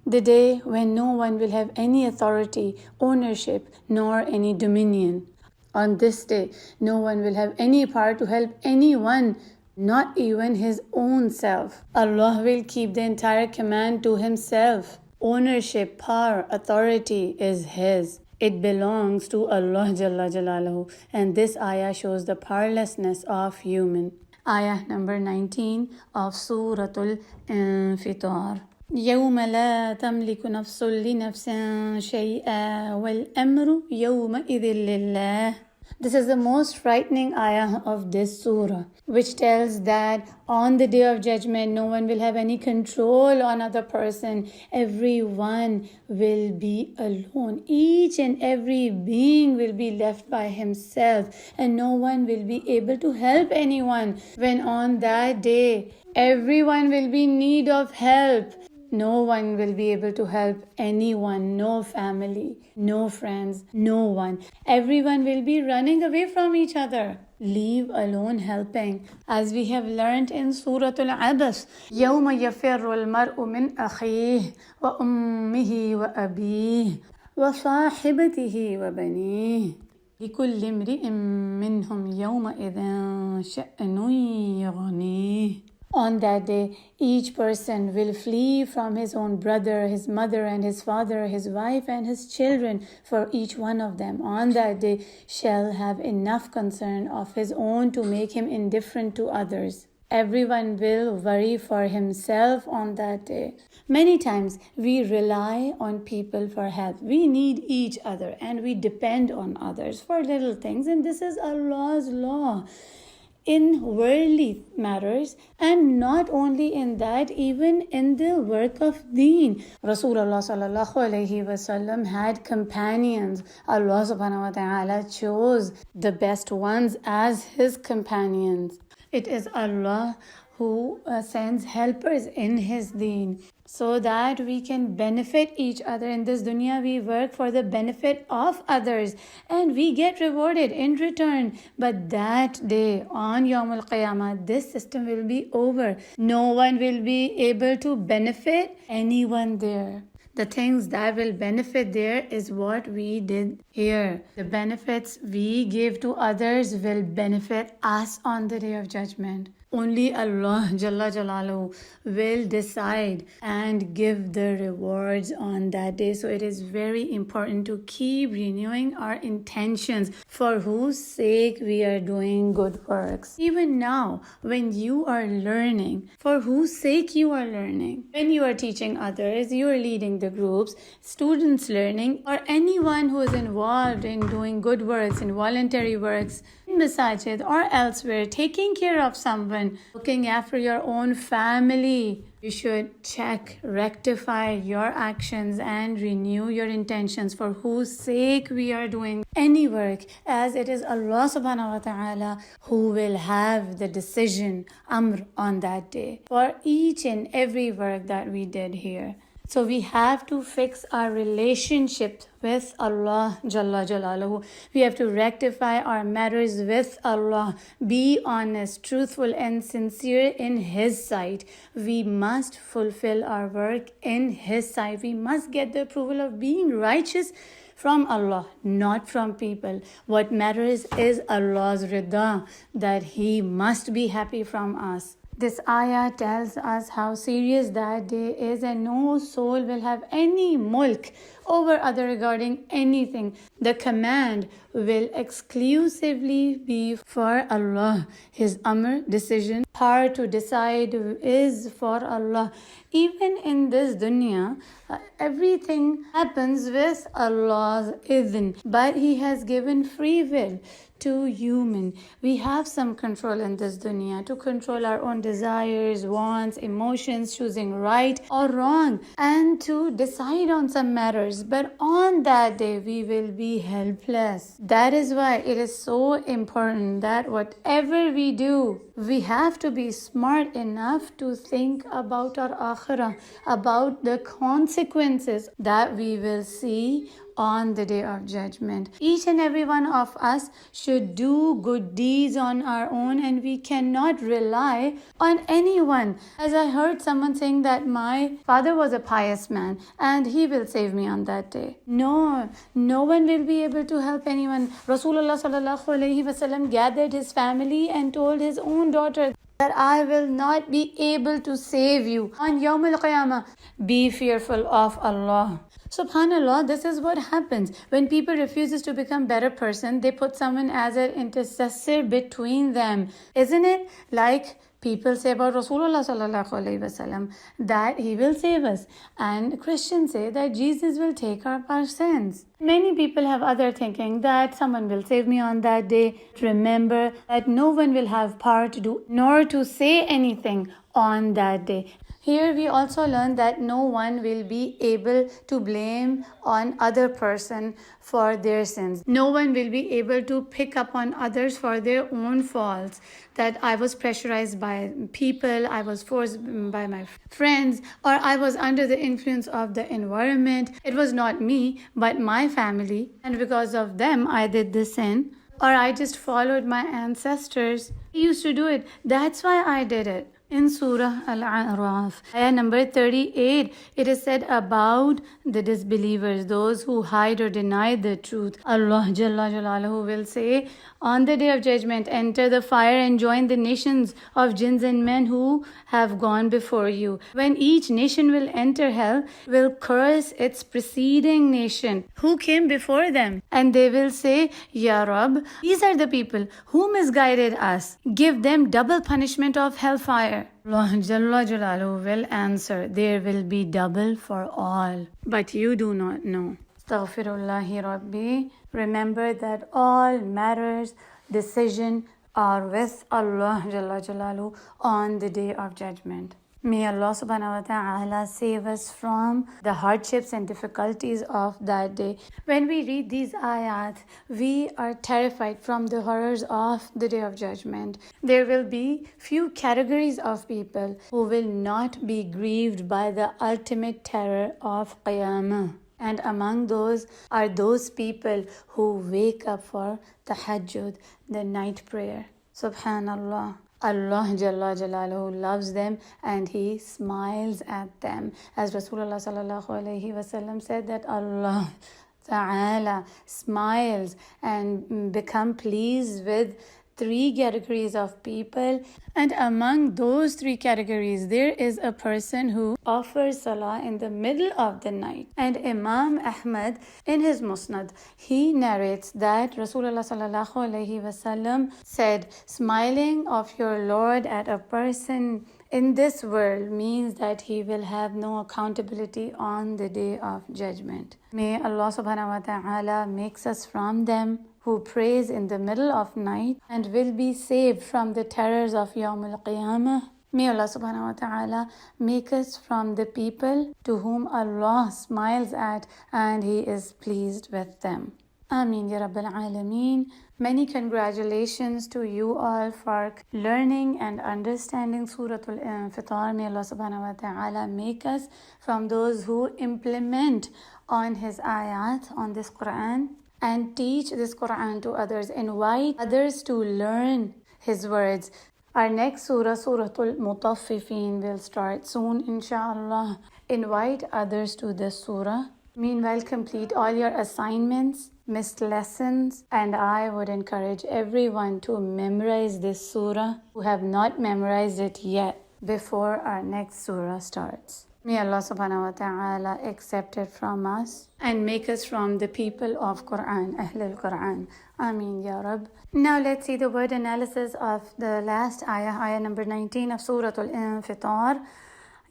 the day when no one will have any authority, ownership, nor any dominion. On this day, no one will have any power to help anyone, not even his own self. Allah will keep the entire command to Himself. Ownership, power, authority is His. It belongs to Allah Jalla Jalaluhu, and this ayah shows the powerlessness of human. Ayah number 19 of Surah Al-Infitar. يوم لا تملك نفس لنفس شيئا والأمر يومئذ لله. This is the most frightening ayah of this surah, which tells that on the day of judgment, no one will have any control on other person. Everyone will be alone. Each and every being will be left by himself, and no one will be able to help anyone. When on that day, everyone will be in need of help. No one will be able to help anyone, no family, no friends, no one. Everyone will be running away from each other, leave alone helping. As we have learned in Surah Al-Abas, يَوْمَ يَفِرُّ الْمَرْءُ مِنْ أَخِيهِ وَأُمِّهِ وَأَبِيهِ وَصَاحِبَتِهِ وَبَنِيهِ لِكُلِّ امْرِئٍ مِّنْهُمْ يَوْمَئِذٍ شَأْنٌ يُغْنِيهِ. On that day, each person will flee from his own brother, his mother and his father, his wife and his children, for each one of them on that day shall have enough concern of his own to make him indifferent to others. Everyone will worry for himself on that day. Many times we rely on people for help. We need each other and we depend on others for little things, and this is Allah's law in worldly matters, and not only in that, even in the work of deen. Rasulullah sallallahu alaihi wasallam had companions. Allah subhanahu wa ta'ala chose the best ones as His companions. It is Allah who sends helpers in His deen, so that we can benefit each other. In this dunya, we work for the benefit of others and we get rewarded in return. But that day, on Yawm al-Qiyamah, this system will be over. No one will be able to benefit anyone there. The things that will benefit there is what we did here. The benefits we give to others will benefit us on the day of judgment. Only Allah Jalla Jalaluhu will decide and give the rewards on that day. So it is very important to keep renewing our intentions for whose sake we are doing good works. Even now, when you are learning, for whose sake you are learning. When you are teaching others, you are leading the groups, students learning, or anyone who is involved in doing good works, in voluntary works, in masajid or elsewhere, taking care of someone, looking after your own family, you should check, rectify your actions and renew your intentions for whose sake we are doing any work, as it is Allah subhanahu wa ta'ala who will have the decision, amr, on that day for each and every work that we did here. So we have to fix our relationship with Allah Jalla Jalaluhu. We have to rectify our matters with Allah. Be honest, truthful and sincere in His sight. We must fulfill our work in His sight. We must get the approval of being righteous from Allah, not from people. What matters is Allah's rida, that He must be happy from us. This ayah tells us how serious that day is, and no soul will have any mulk over other regarding anything. The command will exclusively be for Allah. His amr, decision, power to decide is for Allah. Even in this dunya, everything happens with Allah's idhn, but He has given free will to human. We have some control in this dunya to control our own desires, wants, emotions, choosing right or wrong, and to decide on some matters. But on that day, we will be helpless. That is why it is so important that whatever we do, we have to be smart enough to think about our akhirah, about the consequences that we will see on the day of judgment. Each and every one of us should do good deeds on our own, and we cannot rely on anyone. As I heard someone saying that my father was a pious man and he will save me on that day. No one will be able to help anyone. Rasulullah sallallahu alaihi wasallam gathered his family and told his own daughter that I will not be able to save you on Yawm al-Qiyamah. Be fearful of Allah. Subhanallah, this is what happens. When people refuses to become better person, they put someone as an intercessor between them. Isn't it like people say about Rasulullah sallallahu alaihi wasallam that he will save us, and Christians say that Jesus will take up our sins. Many people have other thinking that someone will save me on that day. Remember that no one will have power to do nor to say anything on that day. Here we also learn that no one will be able to blame on other person for their sins. No one will be able to pick up on others for their own faults. That I was pressurized by people, I was forced by my friends, or I was under the influence of the environment. It was not me, but my family. And because of them, I did the sin. Or I just followed my ancestors. They used to do it. That's why I did it. In Surah Al-A'raf, Ayah number 38, it is said about the disbelievers, those who hide or deny the truth. Allah Jalla Jalaluhu will say, on the day of judgment, enter the fire and join the nations of jinns and men who have gone before you. When each nation will enter hell, will curse its preceding nation who came before them. And they will say, Ya Rab, these are the people who misguided us. Give them double punishment of hellfire. Allah Jalla Jalaluhu will answer, there will be double for all. But you do not know. Astaghfirullahi Rabbi. Remember that all matters, decision are with Allah Jalla Jalaluhu on the day of judgment. May Allah subhanahu wa ta'ala save us from the hardships and difficulties of that day. When we read these ayat, we are terrified from the horrors of the day of judgment. There will be few categories of people who will not be grieved by the ultimate terror of Qiyamah. And among those are those people who wake up for tahajjud, the night prayer. Subhanallah. Allah Jalla Jalaluhu loves them and He smiles at them. As Rasulullah sallallahu alaihi wasallam said that Allah Ta'ala smiles and become pleased with three categories of people, and among those three categories there is a person who offers salah in the middle of the night. And Imam Ahmad in his Musnad, he narrates that Rasulullah sallallahu alaihi wasallam said, smiling of your Lord at a person in this world means that he will have no accountability on the day of judgment. May Allah subhanahu wa ta'ala makes us from them who prays in the middle of night and will be saved from the terrors of Yawm al-Qiyamah. May Allah subhanahu wa ta'ala make us from the people to whom Allah smiles at and He is pleased with them. Ameen Ya Rabbil Alameen. Many congratulations to you all for learning and understanding Surah Al-Infitar. May Allah subhanahu wa ta'ala make us from those who implement on His ayat, on this Quran, and teach this Quran to others. Invite others to learn His words. Our next surah, Surah Al-Mutaffifin, will start soon, inshallah. Invite others to this surah. Meanwhile, complete all your assignments, missed lessons, and I would encourage everyone to memorize this surah who have not memorized it yet before our next surah starts. May Allah subhanahu wa ta'ala accept it from us and make us from the people of Quran, Ahlul Quran. Ameen Ya Rab. Now let's see the word analysis of the last ayah, ayah number 19 of Surah Al-Infitar.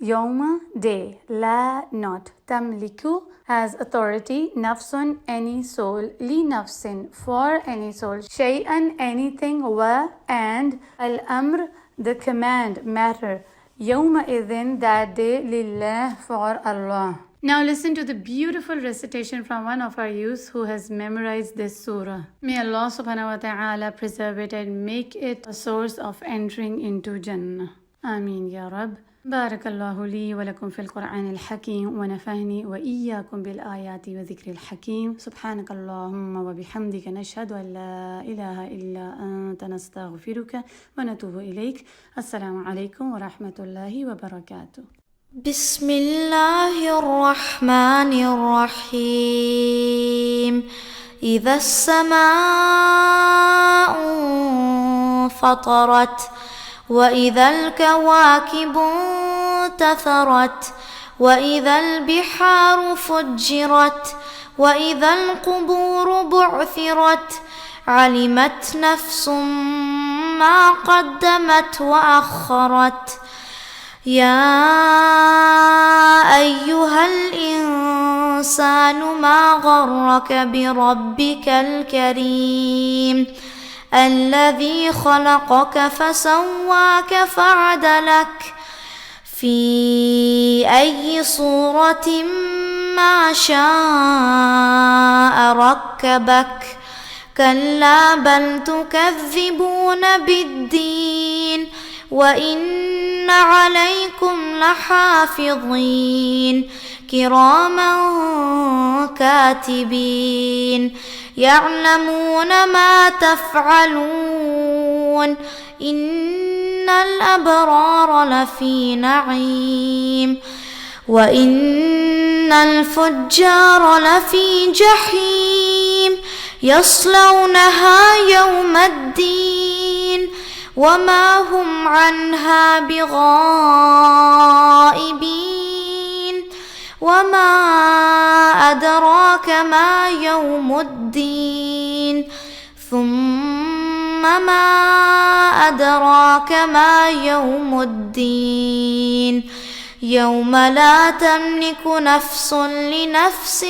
Yawma, day, la, not, tamliku, has authority, nafsun, any soul, li nafsin, for any soul, shay'an, anything, wa, and, al-amr, the command, matter, yawma idhin, that day, lillah, for Allah. Now listen to the beautiful recitation from one of our youth who has memorized this surah. May Allah subhanahu wa ta'ala preserve it and make it a source of entering into Jannah. Ameen Ya Rab. بارك الله لي ولكم في القرآن الحكيم ونفعني وإياكم بالآيات وذكر الحكيم. سبحانك اللهم وبحمدك نشهد أن لا إله إلا أنت نستغفرك ونتوب إليك. السلام عليكم ورحمة الله وبركاته. بسم الله الرحمن الرحيم. إذا السماء انفطرت وإذا الكواكب انتثرت وإذا البحار فجرت وإذا القبور بعثرت علمت نفس ما قدمت وأخرت. يا أيها الإنسان ما غرك بربك الكريم الذي خلقك فسواك فعدلك في أي صورة ما شاء ركبك. كلا بل تكذبون بالدين وإن عليكم لحافظين كراما كاتبين يعلمون ما تفعلون. إن الأبرار لفي نعيم وإن الفجار لفي جحيم يصلونها يوم الدين وما هم عنها بغائبين. وما أدراك ما يوم الدين ثم ما أدراك ما يوم الدين يوم لا تملك نفس لنفس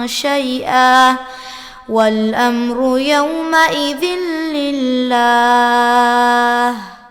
شيئا والأمر يومئذ لله.